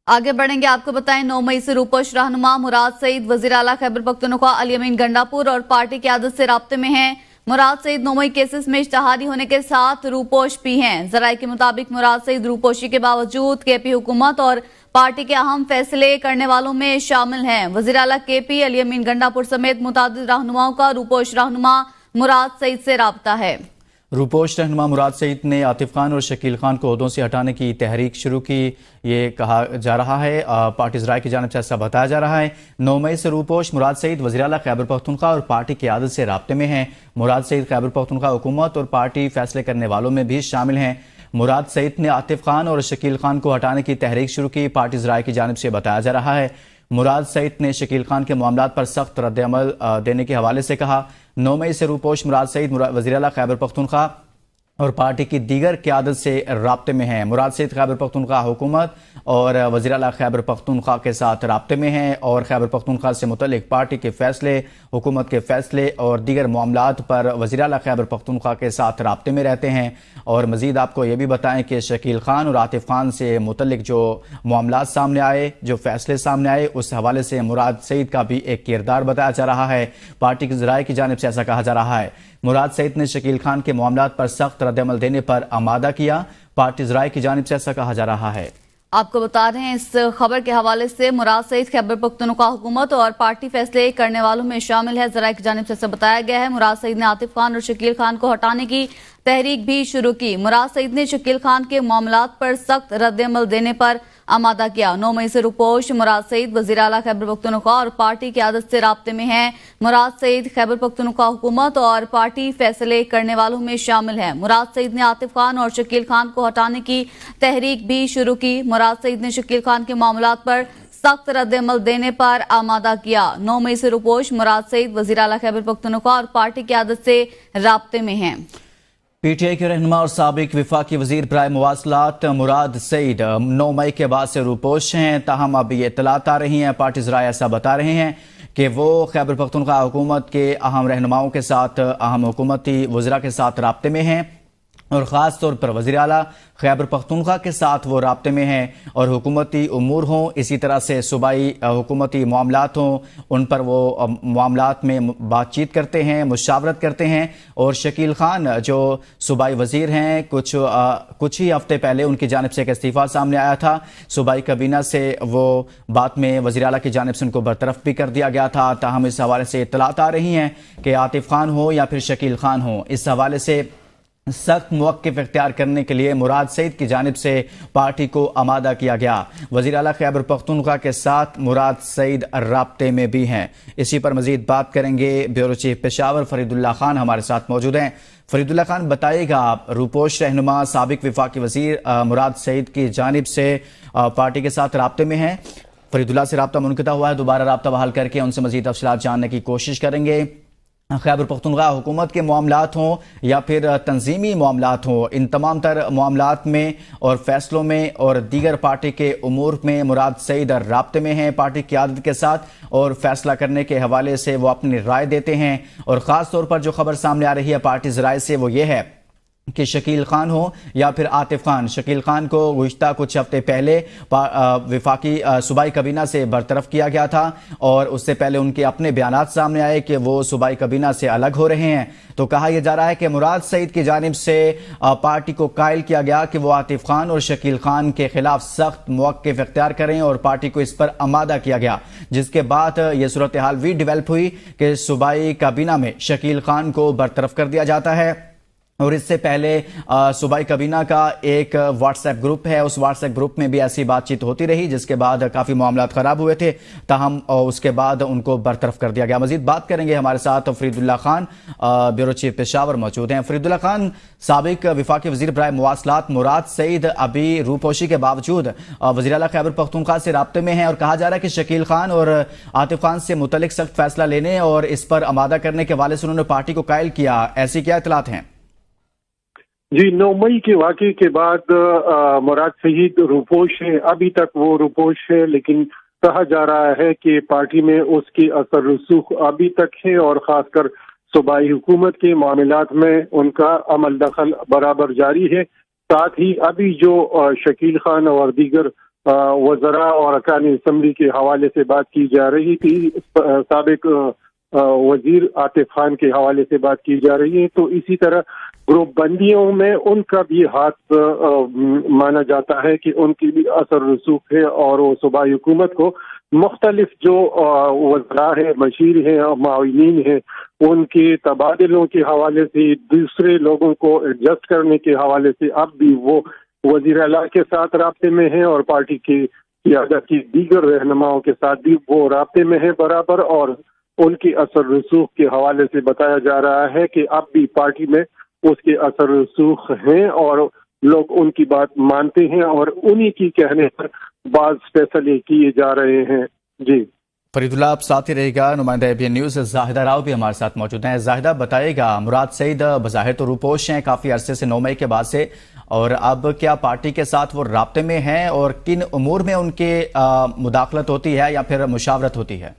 आगे बढ़ेंगे। आपको बताएं 9 मई से रूपोश रहनुमा मुराद सईद वजीर आला खैबर पख्तूनख्वा अली अमीन गंडापुर और पार्टी क़यादत से राब्ते में हैं। मुराद सईद 9 मई केसेस में इश्तहारी होने के साथ रूपोश भी हैं। ज़राए के मुताबिक मुराद सईद रूपोशी के बावजूद केपी हुकूमत और पार्टी के अहम फैसले करने वालों में शामिल हैं। वजीर आला केपी अली अमीन गंडापुर समेत मुतादिद रहनुमाओं का रूपोश रहनुमा मुराद सईद से राब्ता है। रूपोश रहनुमा मुराद सईद ने आतिफ खान और शकील खान को ओहदों से हटाने की तहरीक शुरू की, ये कहा जा रहा है। पार्टी ज़राए की जानिब से ऐसा बताया जा रहा है। 9 मई से रूपोश मुराद सईद वज़ीर आला खैबर पख्तूनख्वा और पार्टी की क़यादत से राब्ते में हैं। मुराद सईद खैबर पख्तूनख्वा हुकूमत और पार्टी फैसले करने वालों में भी शामिल हैं। मुराद सईद ने आतिफ खान और शकील खान को हटाने की तहरीक शुरू की, पार्टी ज़राए की जानिब से बताया जा रहा है। मुराद सईद ने शकील खान के मामलात पर सख्त रद्द-ए-अमल देने के हवाले से कहा। 9 मई से रूपोश मुराद सईद वज़ीर आला खैबर पख्तूनख्वा और पार्टी की दीगर क़यादत से राब्ते में हैं। मुराद सईद खैबर पख्तूनख्वा हुकूमत और वज़ीर आला खैबर पख्तूनख्वा के साथ राब्ते में हैं और खैबर पख्तूनख्वा से मुतल्लिक पार्टी के फैसले, हुकूमत के फैसले और दीगर मामलात पर वज़ीर आला खैबर पख्तूनख्वा के साथ राब्ते में रहते हैं। और मज़ीद आपको ये भी बताएं कि शकील खान और आतिफ खान से मुतल्लिक जो मामलात सामने आए, जो फैसले सामने आए, उस हवाले से मुराद सईद का भी एक किरदार बताया जा रहा है। पार्टी की ज़राए की जानिब से ऐसा कहा जा रहा है। मुराद सईद ने शकील खान के मामलात पर सख्त रद्द-ए-अमल देने पर आमादा किया, पार्टी ज़राए की जानिब से ऐसा कहा जा रहा है। आपको बता रहे हैं इस खबर के हवाले से मुराद सईद खैबर पख्तूनख्वा हुकूमत और पार्टी फैसले करने वालों में शामिल है। ज़राए की जानिब से ऐसा बताया गया है। मुराद सईद ने आतिफ खान और शकील खान को हटाने की तहरीक भी शुरू की। मुराद सईद ने शकील खान के मामलात पर सख्त रद्द-ए-अमल देने पर आमादा किया। 9 मई से रूपोश मुराद सईद वज़ीर आला खैबर पख्तूनख्वा और पार्टी की क़यादत से राब्ते में हैं। मुराद सईद खैबर पख्तूनख्वा हुकूमत और पार्टी फैसले करने वालों में शामिल है। मुराद सईद ने आतिफ खान और शकील खान को हटाने की तहरीक भी शुरू की। मुराद सईद ने शकील खान के मामलात पर सख्त रद्द-ए-अमल देने पर आमादा किया। 9 मई से रूपोश मुराद सईद वज़ीर आला खैबर पख्तूनख्वा और पार्टी की क़यादत से राब्ते में हैं। पीटीआई के रहनुमा और साबिक विफाकी वजीर बराए मवासलात मुराद सईद 9 मई के बाद से रूपोश हैं। ताहम अब ये इत्तलात आ रही हैं, पार्टी ज़राए ऐसा बता रहे हैं कि वो खैबर पख्तूनख्वा हुकूमत के अहम रहनुमाओं के साथ, अहम हुकूमती वज़रा के साथ राब्ते में हैं और ख़ास तौर पर वज़ीर आला खैबर पख्तूनख्वा के साथ वो राब्ते में हैं और हुकूमती उमूर हों, इसी तरह से सूबाई हुकूमती मामलात हों, उन पर वो मामलात में बातचीत करते हैं, मुशावरत करते हैं। और शकील खान जो सूबाई वज़ीर हैं, कुछ ही हफ्ते पहले उनकी जानिब से एक इस्तीफ़ा सामने आया था। सूबाई काबीना से वो बाद में वज़ीर आला की जानिब से उनको बरतरफ भी कर दिया गया था। ताहम इस हवाले से इत्तलात आ रही हैं कि आतिफ खान हो या फिर शकील खान हो, इस हवाले से सख्त मौक़िफ़ इख्तियार करने के लिए मुराद सईद की जानिब से पार्टी को आमादा किया गया। वज़ीर आला खैबर पख्तूनख्वा के साथ मुराद सईद राब्ते में भी हैं। इसी पर मज़ीद बात करेंगे। ब्यूरो चीफ पेशावर फरीदुल्लाह खान हमारे साथ मौजूद हैं। फरीदुल्लाह खान, बताइएगा आप, रूपोश रहनुमा साबिक विफाकी वज़ीर मुराद सईद की जानिब से पार्टी के साथ राब्ते में हैं। फरीदुल्लाह से राब्ता मुनक़ता हुआ है, दोबारा राब्ता बहाल करके उनसे मज़ीद तफ़सीलात जानने की कोशिश करेंगे। खैबर पख्तूनख्वा हुकूमत के मामलात हों या फिर तंजीमी मामलात हों, इन तमाम तर मामलात में और फैसलों में और दीगर पार्टी के उमूर में मुराद सईद राब्ते में हैं पार्टी की क़यादत के साथ और फैसला करने के हवाले से वो अपनी राय देते हैं। और ख़ास तौर पर जो खबर सामने आ रही है पार्टी ज़राए से वो ये है कि शकील खान हो या फिर आतिफ खान, शकील खान को गुज़िश्ता कुछ हफ्ते पहले विफाकी सूबाई काबीना से बरतरफ किया गया था और उससे पहले उनके अपने बयानात सामने आए कि वो सूबाई काबीना से अलग हो रहे हैं। तो कहा यह जा रहा है कि मुराद सईद की जानिब से पार्टी को कायल किया गया कि वो आतिफ खान और शकील खान के खिलाफ सख्त मौक़िफ़ इख्तियार करें और पार्टी को इस पर आमादा किया गया, जिसके बाद ये सूरत हाल भी डेवलप हुई कि सूबाई काबीना में शकील खान को बरतरफ कर दिया जाता है। और इससे पहले सूबाई काबीना का एक व्हाट्सएप ग्रुप है, उस व्हाट्सएप ग्रुप में भी ऐसी बातचीत होती रही, जिसके बाद काफ़ी मामलात ख़राब हुए थे। ताहम उसके बाद उनको बरतरफ कर दिया गया। मज़ीद बात करेंगे, हमारे साथ फरीदुल्लाह खान ब्यूरो चीफ पेशावर मौजूद हैं। फरीदुल्लाह खान, साबिक विफाकी वज़ीर बराए मवासलात मुराद सईद अभी रूपोशी के बावजूद वज़ीर आला खैबर पख्तूनख्वा से राब्ते में हैं और कहा जा रहा है कि शकील खान और आतिफ खान से मुतल्लिक सख्त फैसला लेने और इस पर आमादा करने के हवाले से उन्होंने पार्टी को कायल किया। ऐसी क्या इत्तलात हैं? जी, 9 मई के वाक़े के बाद मुराद सईद रूपोश है। अभी तक वो रूपोश है, लेकिन कहा जा रहा है कि पार्टी में उसकी असर रसूख अभी तक है और ख़ासकर सूबाई हुकूमत के मामलात में उनका अमल दखल बराबर जारी है। साथ ही अभी जो शकील खान और दीगर वज़रा और अरकान असम्बली के हवाले से बात की जा रही थी, साबिक वजीर आतिफ खान के हवाले से बात की जा रही है। तो इसी तरह ग्रुप बंदियों में उनका भी हाथ माना जाता है कि उनकी भी असर रसूख है और वो सूबाई हुकूमत को मुख्तलिफ जो वज़रा है, मशीर हैं और माविनीन हैं, उनके तबादलों के हवाले से, दूसरे लोगों को एडजस्ट करने के हवाले से अब भी वो वज़ीर आला के साथ राब्ते में हैं और पार्टी की क़ियादत की दीगर रहनुमाओं के साथ भी वो राब्ते में है बराबर। और उनकी असर रसूख के हवाले से बताया जा रहा है कि अब भी पार्टी में उसके असर रसूख हैं और लोग उनकी बात मानते हैं और उन्हीं की कहने पर बाज़ फैसले किए जा रहे हैं। जी फरीदुल्लाह, आप साथ ही रहेगा। नुमाइंदा ABN न्यूज़ जाहिदा राव भी हमारे साथ मौजूद हैं। जाहिदा, बताइएगा, मुराद सईद बज़ाहिर तो रूपोश हैं काफ़ी अरसे से, 9 मई के बाद से, और अब क्या पार्टी के साथ वो राब्ते में हैं और किन उमूर में उनके मुदाखलत होती है या फिर मुशावरत होती है?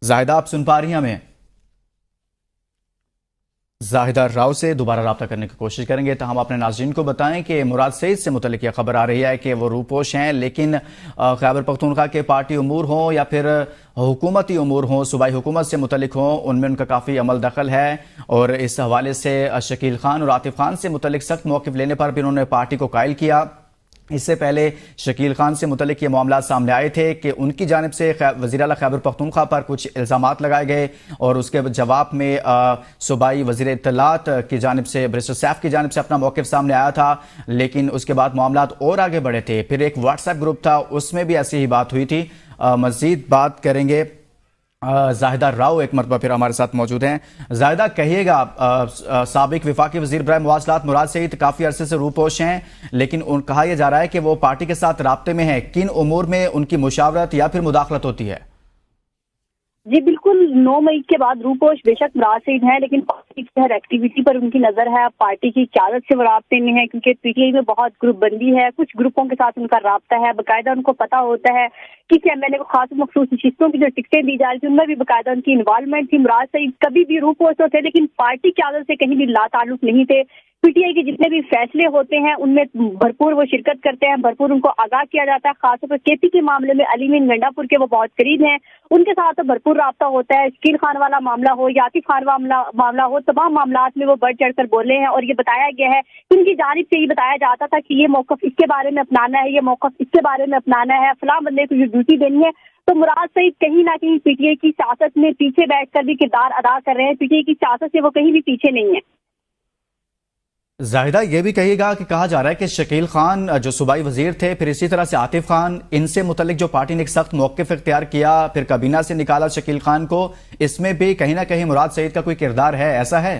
जाहिदा, आप सुन पा रही हैं हमें? जाहिदा राव से दोबारा रब्ता करने की कोशिश करेंगे। तो हम अपने नाज़रीन को बताएं कि मुराद सईद से मुतल्लिक यह खबर आ रही है कि वो रूपोश हैं, लेकिन खैबर पख्तूनख्वा के पार्टी उमूर हों या फिर हुकूमती उमूर हों, सूबाई हुकूमत से मुतल्लिक हों, उनमें उनका काफ़ी अमल दखल है। और इस हवाले से शकील खान और आतिफ खान से मुतल्लिक सख्त मौक़िफ़ लेने पर भी उन्होंने पार्टी को कायल किया। इससे पहले शकील खान से मुतल्लिक ये मामला सामने आए थे कि उनकी जानिब से वज़ीर आला खैबर पख्तूनख्वा पर कुछ इल्ज़ामात लगाए गए और उसके जवाब में सूबाई वज़ीर इत्तलात की जानिब से बैरिस्टर सैफ की जानिब से अपना मौक़िफ़ सामने आया था। लेकिन उसके बाद मामलात और आगे बढ़े थे। फिर एक व्हाट्सएप ग्रुप था, उसमें भी ऐसी ही बात हुई थी। मज़ीद बात करेंगे। जाहिदा राव एक मरतबा फिर हमारे साथ मौजूद हैं। जाहिदा, कहिएगा, साबिक वफाकी वज़ीर बराए मुवासलात मुराद सईद काफ़ी अरसे से रूपोश हैं, लेकिन कहा यह जा रहा है कि वो पार्टी के साथ राब्ते में हैं। किन उमूर में उनकी मुशावरत या फिर मुदाखलत होती है? जी बिल्कुल, 9 मई के बाद रूपोश बेशक मुराद सईद हैं, लेकिन पार्टी की हर एक्टिविटी पर उनकी नजर है। पार्टी की क़यादत से वो राब्ते में है, क्योंकि PTI में बहुत ग्रुप बंदी है, कुछ ग्रुपों के साथ उनका राब्ता है। बाकायदा उनको पता होता है किसी MLA को खास मखसूस नशिस्तों की जो टिकटें दी जा रही थी उनमें भी बाकायदा उनकी इन्वॉल्वमेंट थी। मुराद सईद कभी भी रूपोश तो थे, लेकिन पार्टी क़यादत से कहीं भी लाताल्लुक नहीं थे। PTI के जितने भी फैसले होते हैं उनमें भरपूर वो शिरकत करते हैं, भरपूर उनको आगाह किया जाता है। खासतौर पर KP के मामले में अली मीन गंडापुर के वो बहुत करीब हैं, उनके साथ तो भरपूर राब्ता होता है। शकील खान वाला मामला हो या आतिफ खान मामला हो, तमाम मामलात में वो बढ़ चढ़ कर बोले हैं। और ये बताया गया है कि उनकी जानिब से ये बताया जाता था कि ये मौक़िफ़ इसके बारे में अपनाना है, ये मौक़िफ़ इसके बारे में अपनाना है, फलां बंदे को ये ड्यूटी देनी है। तो मुराद सईद कहीं ना कहीं PTI की सियासत में पीछे बैठकर भी किरदार अदा कर रहे हैं। PTI की सियासत से वो कहीं भी पीछे नहीं है। जाहिदा, ये भी कहिएगा कि कहा जा रहा है कि शकील खान जो सूबाई वजीर थे, फिर इसी तरह से आतिफ खान, इनसे मुतल्लिक जो पार्टी ने एक सख्त मौक़िफ़ इख्तियार किया, फिर काबीना से निकाला शकील खान को, इसमें भी कहीं ना कहीं मुराद सईद का कोई किरदार है, ऐसा है?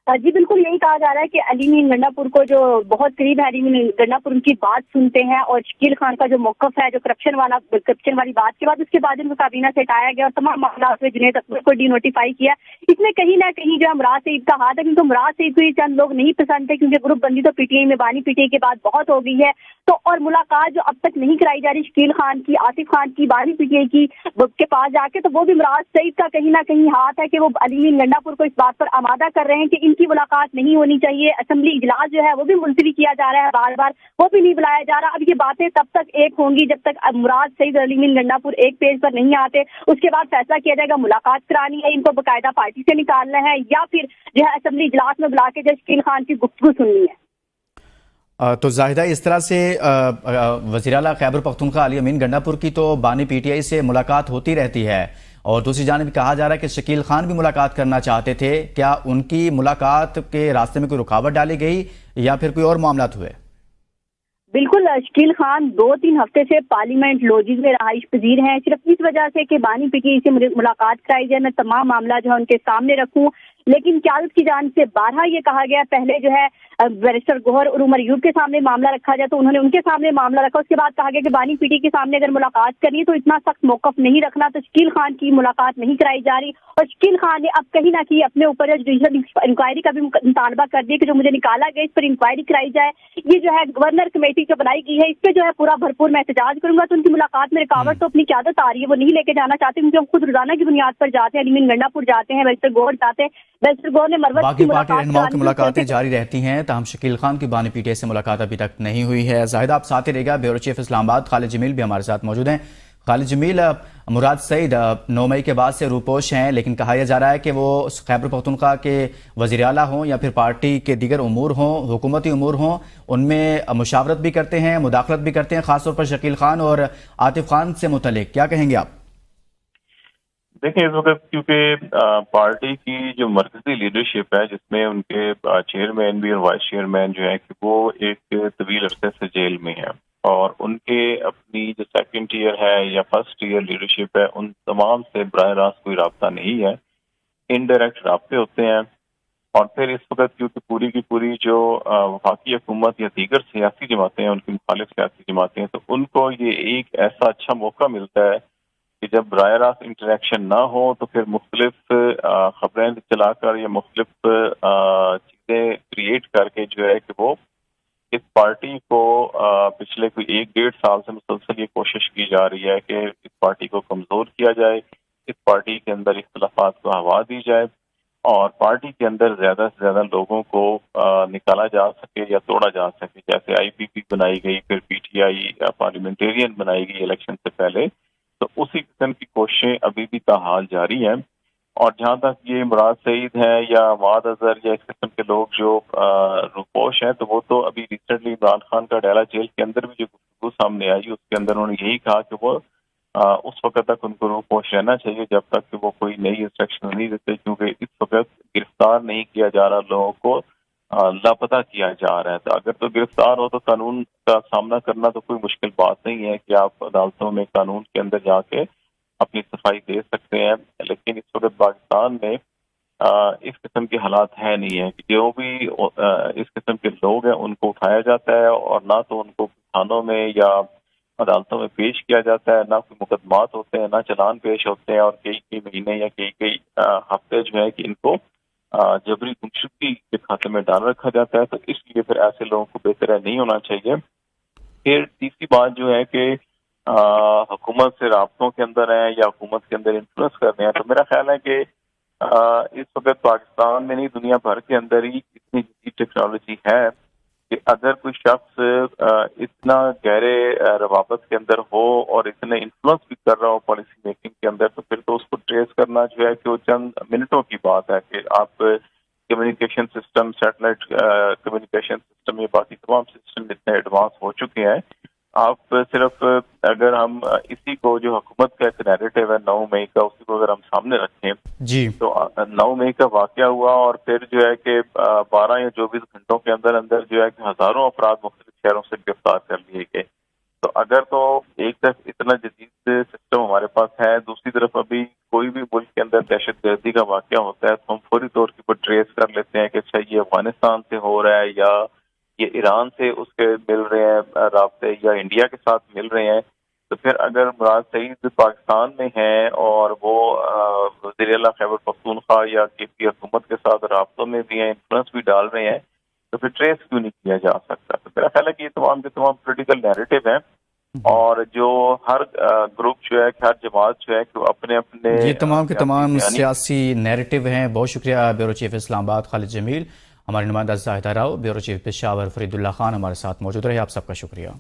जी बिल्कुल, यही कहा जा रहा है कि अली मीन गंडापुर को जो बहुत करीब है, अली मीन गंडापुर उनकी बात सुनते हैं। और शकील खान का जो मौक़िफ़ है, जो करप्शन वाली बात के बाद, उसके बाद इनको काबीना से हटाया गया और तमाम मामला में जुनैद अकबर को डीनोटिफाई किया। इसमें कहीं ना कहीं जो है मुराद सईद का हाथ है, क्योंकि मुराद सईद को ये चंद लोग नहीं पसंद थे, क्योंकि ग्रुप बंदी तो PTI में बानी PTI के बाद बहुत हो गई है। तो और मुलाकात जो अब तक नहीं कराई जा रही शकील खान की, आतिफ खान की, बानी PTI की के पास जाके, तो वो भी मुराद सईद का कहीं ना कहीं हाथ है कि वो अली मीन गंडापुर को इस बात पर आमादा कर रहे हैं कि इनकी मुलाकात नहीं होनी चाहिए। असेंबली इजलास जो है वो भी मुलतवी किया जा रहा है, बार बार वो भी नहीं बुलाया जा रहा। अब ये बातें तब तक एक होंगी जब तक मुराद सईद और अली मीन गंडापुर एक पेज पर नहीं आते। उसके बाद फैसला किया जाएगा मुलाकात करानी है, इनको बाकायदा पार्टी से निकालना है, या फिर जो है असेंबली इजलास में बुला के जो शकील खान की गुफ्तगू सुननी है। तो जाहिदा, इस तरह से वज़ीर आला खैबर पख्तूनख्वा अली अमीन गंडापुर की तो बानी PTI से मुलाकात होती रहती है, और दूसरी जानिब कहा जा रहा है कि शकील खान भी मुलाकात करना चाहते थे। क्या उनकी मुलाकात के रास्ते में कोई रुकावट डाली गई या फिर कोई और मामलात हुए? बिल्कुल, शकील खान 2-3 हफ्ते से पार्लियामेंट लॉजिज में रहाइश पजीर हैं, सिर्फ इस वजह से कि बानी PTI से मुलाकात कराई जाए, मैं तमाम मामला जो है उनके सामने रखूं। लेकिन क़यादत की जान से बारहा ये कहा गया, पहले जो है बैरिस्टर गोहर और उमर यूब के सामने मामला रखा जाए, तो उन्होंने उनके सामने मामला रखा। उसके बाद कहा गया कि बानी PTI के सामने अगर मुलाकात करनी है तो इतना सख्त मौक़िफ़ नहीं रखना, तो शकील खान की मुलाकात नहीं कराई जा रही। और शकील खान ने अब कहीं ना कहीं अपने ऊपर जुडिशल इंक्वायरी का भी मुतालबा कर दिया कि जो मुझे निकाला गया इस पर इंक्वायरी कराई जाए। ये जो है गवर्नर कमेटी जो बनाई गई है, इस पर जो है पूरा भरपूर मैं एहतजाज करूंगा। तो उनकी मुलाकात में रुकावट तो अपनी क़यादत आ रही है, वो नहीं लेके जाना चाहते, क्योंकि हम खुद रोजाना की बुनियाद पर जाते हैं, अली मीन गंडापुर जाते हैं, बैरिस्टर गोहर जाते हैं, बैरिस्टर गौहर ने मरवत बाकी की पार्टी मुलाकात रहनुमाओं की कराने की मुलाकातें कोशिश- जारी रहती हैं, ताहम शकील खान की बानी पीटीआई से मुलाकात अभी तक नहीं हुई है। जाहिदा आप साथ ही रहेगा। ब्यूरो चीफ इस्लामाबाद खालिद जमील भी हमारे साथ मौजूद हैं। खालिद जमील, मुराद सईद 9 मई के बाद से रूपोश हैं, लेकिन कहा यह जा रहा है कि वो खैबर पख्तूनख्वा के वज़ीर आला हों या फिर पार्टी के दीगर उमूर हों, हुकूमती उमूर हों, उनमें मुशावरत भी करते हैं, मुदाखलत भी करते हैं, खासतौर पर शकील खान और आतिफ खान से मुतल्लिक क्या कहेंगे आप? देखें, इस वक्त क्योंकि पार्टी की जो मरकजी लीडरशिप है, जिसमें उनके चेयरमैन भी और वाइस चेयरमैन जो है कि वो एक तवील अरसे से जेल में है, और उनके अपनी जो सेकंड ईयर है या फर्स्ट ईयर लीडरशिप है, उन तमाम से बराह रास्त कोई राब्ता नहीं है, इनडायरेक्ट राब्ते होते हैं। और फिर इस वक्त क्योंकि पूरी की पूरी जो वफाकी हुकूमत या दीगर सियासी जमातें हैं, उनकी मुखालिफ सियासी जमातें हैं, तो उनको ये एक ऐसा अच्छा मौका मिलता है कि जब बराह रास्त इंटरेक्शन ना हो तो फिर मुख्तलिफ खबरें चलाकर या मुख्तलिफ चीज़ें क्रिएट करके जो है कि वो इस पार्टी को पिछले कोई 1-1.5 साल से मुसलसल ये कोशिश की जा रही है कि इस पार्टी को कमज़ोर किया जाए, इस पार्टी के अंदर इख्तलाफात को हवा दी जाए और पार्टी के अंदर ज़्यादा से ज़्यादा लोगों को निकाला जा सके या तोड़ा जा सके। जैसे IPP बनाई गई, फिर PTI पार्लियामेंटेरियन बनाई गई इलेक्शन से पहले, तो उसी किस्म की कोशिशें अभी भी ताहाल जारी हैं। और जहाँ तक ये मुराद सईद है या माद अजहर या इस किस्म के लोग जो रूपोश हैं, तो वो तो अभी रिसेंटली इमरान खान का डेला जेल के अंदर भी जो गुफ्तगू सामने आई, उसके अंदर उन्होंने यही कहा कि वो उस वक्त तक उनको रूपोश रहना चाहिए जब तक कि वो कोई नई इंस्ट्रक्शन नहीं देते, क्योंकि इस वक्त गिरफ्तार नहीं किया जा रहा, लोगों को लापता किया जा रहा है। तो अगर तो गिरफ्तार हो तो कानून का सामना करना तो कोई मुश्किल बात नहीं है कि आप अदालतों में कानून के अंदर जाके अपनी सफाई दे सकते हैं। लेकिन इस वक्त पाकिस्तान में इस किस्म के हालात है नहीं है कि जो भी इस किस्म के लोग हैं उनको उठाया जाता है और ना तो उनको थानों में या अदालतों में पेश किया जाता है, ना कोई मुकदमात होते हैं, ना चलान पेश होते हैं, और कई कई महीने या कई कई हफ्ते जो है कि इनको जबरी गुमशुदगी के खाते में डाल रखा जाता है। तो इसलिए फिर ऐसे लोगों को बेहतर नहीं होना चाहिए। फिर तीसरी बात जो है कि हुकूमत से राब्तों के अंदर है या हुकूमत के अंदर इन्फ्लुएंस कर रहे हैं, तो मेरा ख्याल है कि इस वक्त पाकिस्तान में नहीं दुनिया भर के अंदर ही इतनी जदीद टेक्नोलॉजी है कि अगर कोई शख्स इतना गहरे रवाबत के अंदर हो और इतने इन्फ्लुएंस भी कर रहा हो पॉलिसी मेकिंग के अंदर, तो फिर तो उसको ट्रेस करना जो है कि वो चंद मिनटों की बात है कि आप communication system, satellite communication system, ये बाकी तमाम सिस्टम इतने एडवांस हो चुके हैं। आप सिर्फ अगर हम इसी को जो हुकूमत का एक नैरेटिव है 9 मई का, उसी को अगर हम सामने रखें जी, तो 9 मई का वाकया हुआ और फिर जो है कि 12 या 24 घंटों के अंदर अंदर जो है कि हजारों अफराद मुख्तलिफ शहरों से गिरफ्तार कर लिए गए। तो अगर तो एक तरफ इतना जदीद सिस्टम हमारे पास है, दूसरी तरफ अभी कोई भी मुल्क के अंदर दहशत गर्दी का वाकया होता है तो हम फौरी तौर के ऊपर ट्रेस कर लेते हैं कि अच्छा ये अफगानिस्तान से हो रहा है या ये ईरान से उसके मिल रहे हैं राब्ते या इंडिया के साथ मिल रहे हैं। तो फिर अगर मुराद सईद पाकिस्तान में हैं और वो वज़ीर आला खैबर पख्तूनख्वा या KP हुकूमत के साथ राब्तों में भी हैं, इन्फ्लुएंस भी डाल रहे हैं, तो फिर ट्रेस क्यों नहीं किया जा सकता? तो मेरा ख्याल है कि ये तमाम के तमाम पॉलिटिकल नैरेटिव हैं और जो हर ग्रुप जो है, हर जमात जो है कि अपने अपने ये तमाम के तमाम सियासी नैरेटिव हैं। बहुत शुक्रिया ब्यूरो चीफ इस्लामाबाद खालिद जमील, हमारे नुमाइंदा जाहिदा राव, ब्यूरो चीफ पेशावर फरीदुल्लाह खान हमारे साथ मौजूद रहे। आप सबका शुक्रिया।